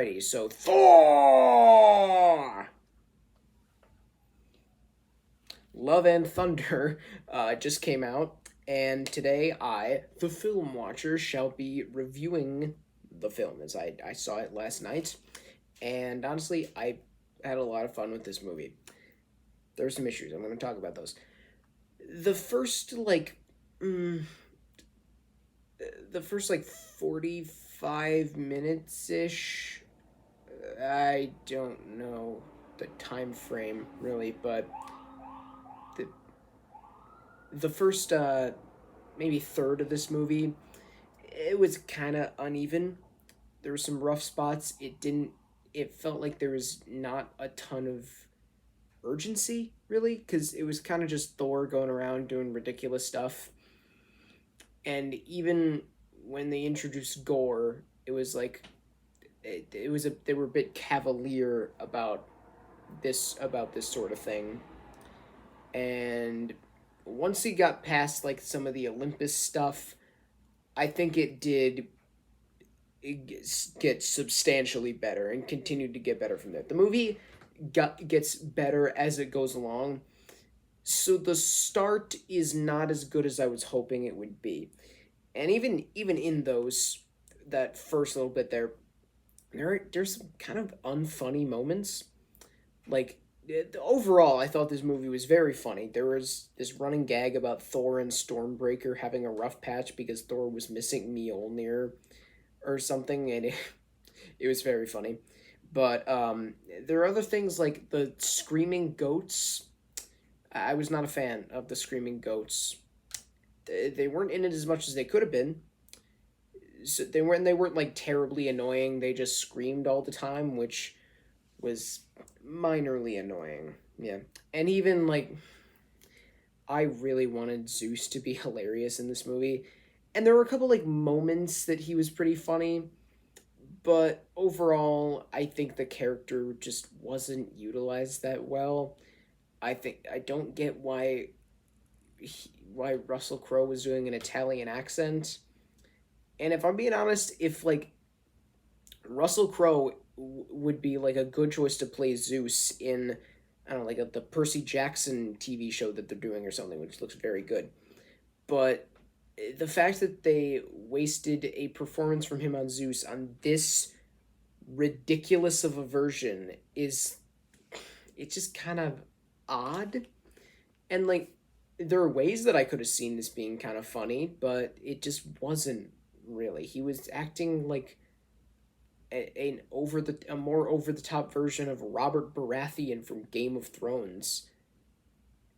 Alrighty, so Thor! Love and Thunder just came out, and today I, the film watcher, shall be reviewing the film as I saw it last night. And honestly, I had a lot of fun with this movie. There's some issues. I'm going to talk about those. The first, the first, 45 minutes ish, I don't know the time frame really, but the the first maybe third of this movie, it was kind of uneven. There were some rough spots. It felt like there was not a ton of urgency really, because it was kind of just Thor going around doing ridiculous stuff. And even when they introduced Gore, it was like it was they were a bit cavalier about this sort of thing. And once he got past like some of the Olympus stuff, I think get substantially better and continued to get better from there. The movie gets better as it goes along. So the start is not as good as I was hoping it would be. And even in that first little bit there's some kind of unfunny moments. Like overall, I thought this movie was very funny. There was this running gag about Thor and Stormbreaker having a rough patch because Thor was missing Mjolnir or something, and it was very funny. But there are other things like the screaming goats. I was not a fan of the screaming goats. They weren't in it as much as they could have been. So they weren't like terribly annoying. They just screamed all the time, which was minorly annoying. Yeah. And even like I really wanted Zeus to be hilarious in this movie. And there were a couple like moments that he was pretty funny, but overall I think the character just wasn't utilized that well. I don't get why Russell Crowe was doing an Italian accent. And if I'm being honest, if like Russell Crowe would be like a good choice to play Zeus in, I don't know, the Percy Jackson TV show that they're doing or something, which looks very good. But the fact that they wasted a performance from him on Zeus on this ridiculous of a version it's just kind of odd. And like there are ways that I could have seen this being kind of funny, but it just wasn't really. He was acting like a more over the top version of Robert Baratheon from Game of Thrones.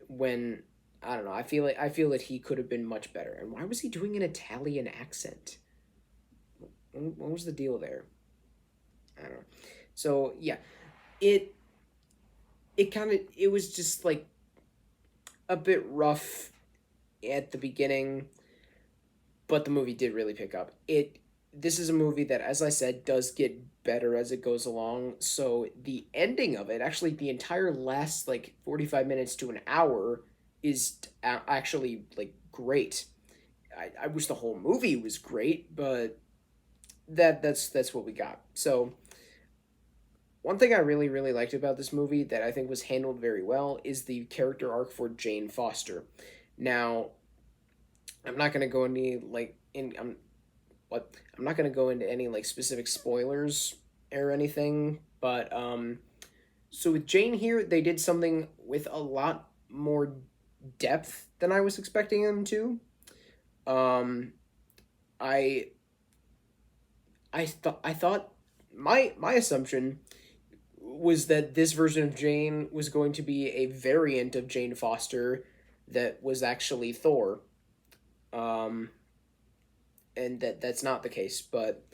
When I don't know, I feel that he could have been much better. And why was he doing an Italian accent? What was the deal there? I don't know. So yeah, it it was just like a bit rough at the beginning, but the movie did really pick up. This is a movie that, as I said, does get better as it goes along. So the ending of it, actually the entire last 45 minutes to an hour, is actually like great. I wish the whole movie was great, but that's what we got. So one thing I really, really liked about this movie that I think was handled very well is the character arc for Jane Foster. Now, I'm not gonna go into I'm not gonna go into any specific spoilers or anything, but so with Jane here, they did something with a lot more depth than I was expecting them to. Um, I I thought my assumption was that this version of Jane was going to be a variant of Jane Foster that was actually Thor. Um, and that's not the case, but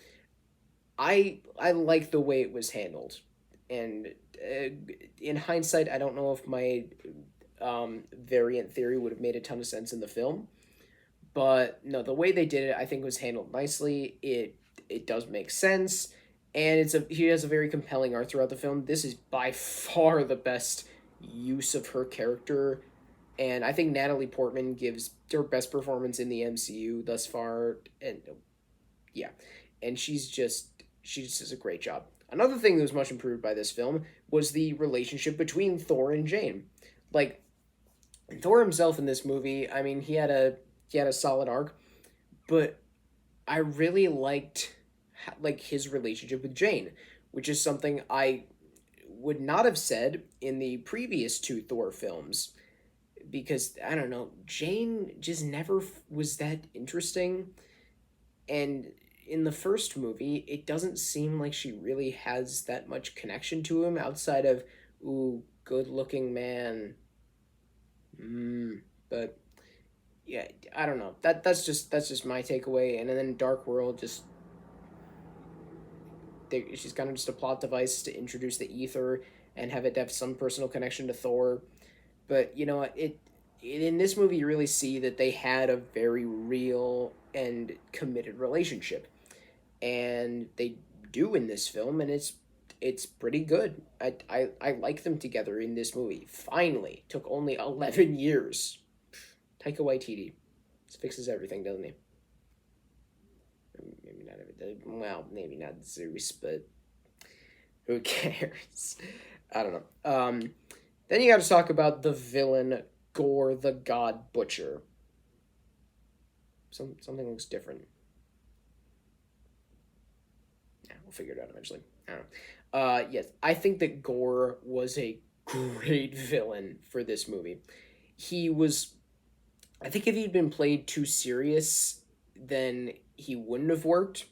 I like the way it was handled. And in hindsight, I don't know if my variant theory would have made a ton of sense in the film, but no, the way they did it, I think, was handled nicely. It does make sense, and he has a very compelling arc throughout the film. This is by far the best use of her character, and I think Natalie Portman gives her best performance in the MCU thus far. And yeah, and she's just She just does a great job. Another thing that was much improved by this film was the relationship between Thor and Jane. Like, Thor himself in this movie, I mean, he had a solid arc, but I really liked like his relationship with Jane, which is something I would not have said in the previous two Thor films, because I don't know, Jane just never was that interesting. And in the first movie, it doesn't seem like she really has that much connection to him outside of, ooh, good looking man. But yeah, I don't know. That's just my takeaway. And then Dark World, just she's kind of just a plot device to introduce the ether and have it have some personal connection to Thor. But you know what? In this movie, you really see that they had a very real and committed relationship, and they do in this film, and it's pretty good. I like them together in this movie. Finally, took only 11 years. Taika Waititi fixes everything, doesn't he? Maybe not everything. Well, maybe not Zeus, but who cares? I don't know. Then you got to talk about the villain, Gorr the God Butcher. Something looks different. Yeah, we'll figure it out eventually. I don't know. Yes, I think that Gorr was a great villain for this movie. He was, I think if he'd been played too serious, then he wouldn't have worked.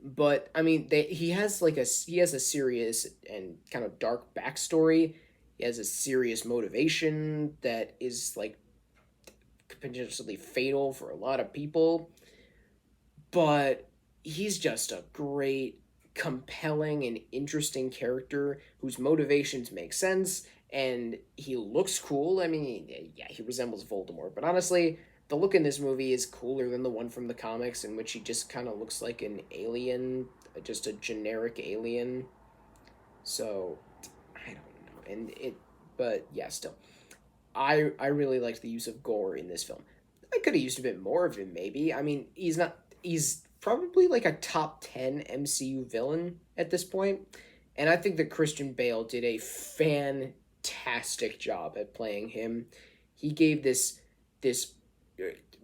But I mean, he has a serious and kind of dark backstory. He has a serious motivation that is like potentially fatal for a lot of people. But he's just a great, compelling, and interesting character whose motivations make sense, and he looks cool. I mean, yeah, he resembles Voldemort, but honestly, the look in this movie is cooler than the one from the comics, in which he just kind of looks like an alien, just a generic alien. So, I don't know, but yeah, still, I really liked the use of Gore in this film. I could have used a bit more of him, maybe. I mean, he's probably like a top 10 MCU villain at this point, and I think that Christian Bale did a fantastic job at playing him. He gave this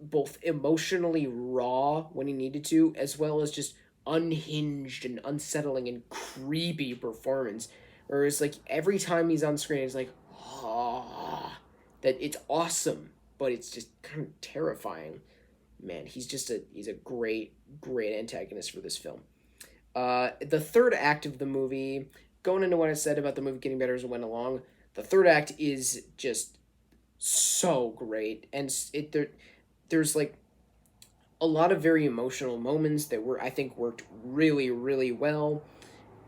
both emotionally raw when he needed to, as well as just unhinged and unsettling and creepy performance. Whereas like every time he's on screen, it's like, ah, that it's awesome, but it's just kind of terrifying. Man, he's a great antagonist for this film. The third act of the movie, going into what I said about the movie getting better as it went along, the third act is just so great, and there's like a lot of very emotional moments that were, I think, worked really well,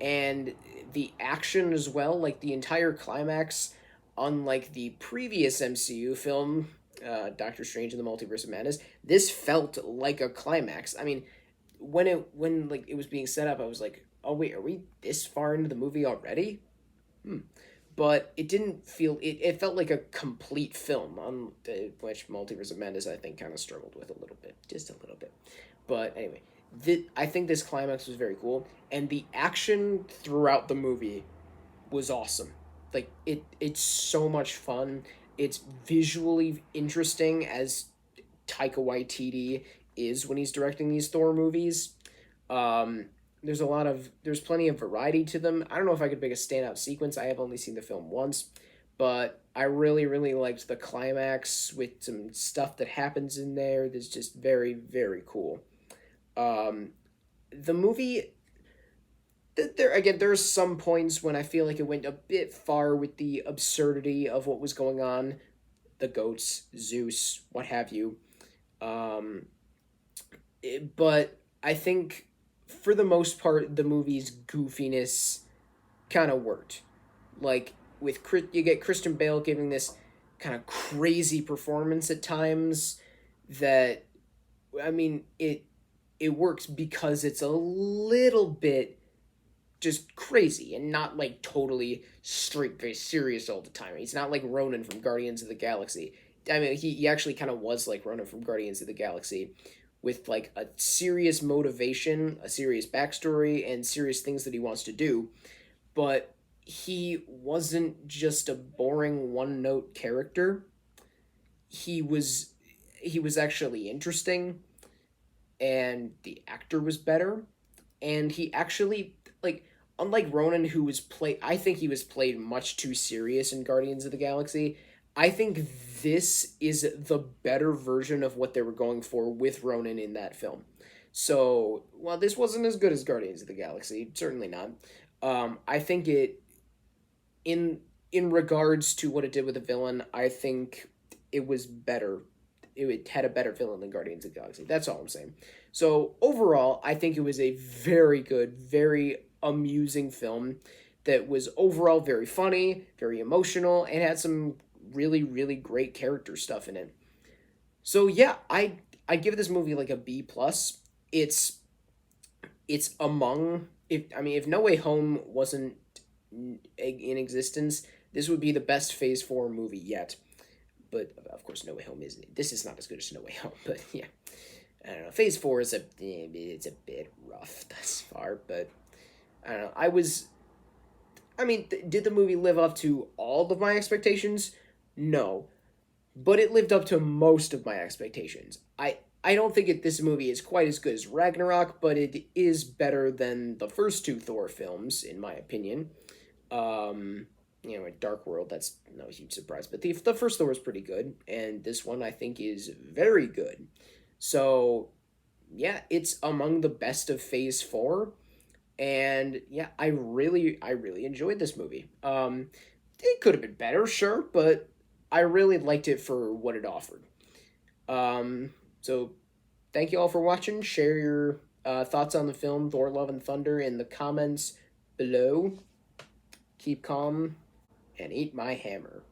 and the action as well, like the entire climax, unlike the previous MCU film, Doctor Strange and the Multiverse of Madness, this felt like a climax. I mean, when like it was being set up, I was like, oh wait, are we this far into the movie already? But it didn't feel it felt like a complete film, on which Multiverse of Madness I think kind of struggled with a little bit, just a little bit. But anyway, I think this climax was very cool, and the action throughout the movie was awesome. Like it's so much fun. It's visually interesting, as Taika Waititi is when he's directing these Thor movies. There's plenty of variety to them. I don't know if I could pick a standout sequence. I have only seen the film once, but I really liked the climax with some stuff that happens in there that's just very cool. The movie, there's some points when I feel like it went a bit far with the absurdity of what was going on, the goats, Zeus, what have you. But I think for the most part, the movie's goofiness kind of worked. Like you get Christian Bale giving this kind of crazy performance at times. That, I mean, it works because it's a little bit just crazy and not like totally straight very serious all the time. He's not like Ronan from Guardians of the Galaxy. I mean, he actually kind of was like Ronan from Guardians of the Galaxy, with like a serious motivation, a serious backstory, and serious things that he wants to do. But he wasn't just a boring one note character. He was he was actually interesting, and the actor was better, and he actually, like, unlike Ronan, who was played, I think he was played much too serious in Guardians of the Galaxy. I think this is the better version of what they were going for with Ronan in that film. So, while this wasn't as good as Guardians of the Galaxy, certainly not. I think in regards to what it did with the villain, I think it was better. It had a better villain than Guardians of the Galaxy. That's all I'm saying. So overall, I think it was a very good, very amusing film that was overall very funny, very emotional, and had some really, really great character stuff in it. So yeah, I give this movie like a B plus. It's it's among, if No Way Home wasn't in existence, this would be the best Phase 4 movie yet. But of course, No Way Home isn't. This is not as good as No Way Home. But yeah, I don't know. Phase 4 is it's a bit rough thus far. But I don't know. Did the movie live up to all of my expectations? No, but it lived up to most of my expectations. I don't think this movie is quite as good as Ragnarok, but it is better than the first two Thor films, in my opinion. In Dark World, that's no huge surprise, but the first Thor was pretty good, and this one I think is very good. So, yeah, it's among the best of Phase 4, and yeah, I really enjoyed this movie. It could have been better, sure, but I really liked it for what it offered. So thank you all for watching. Share your thoughts on the film Thor: Love and Thunder in the comments below. Keep calm and eat my hammer.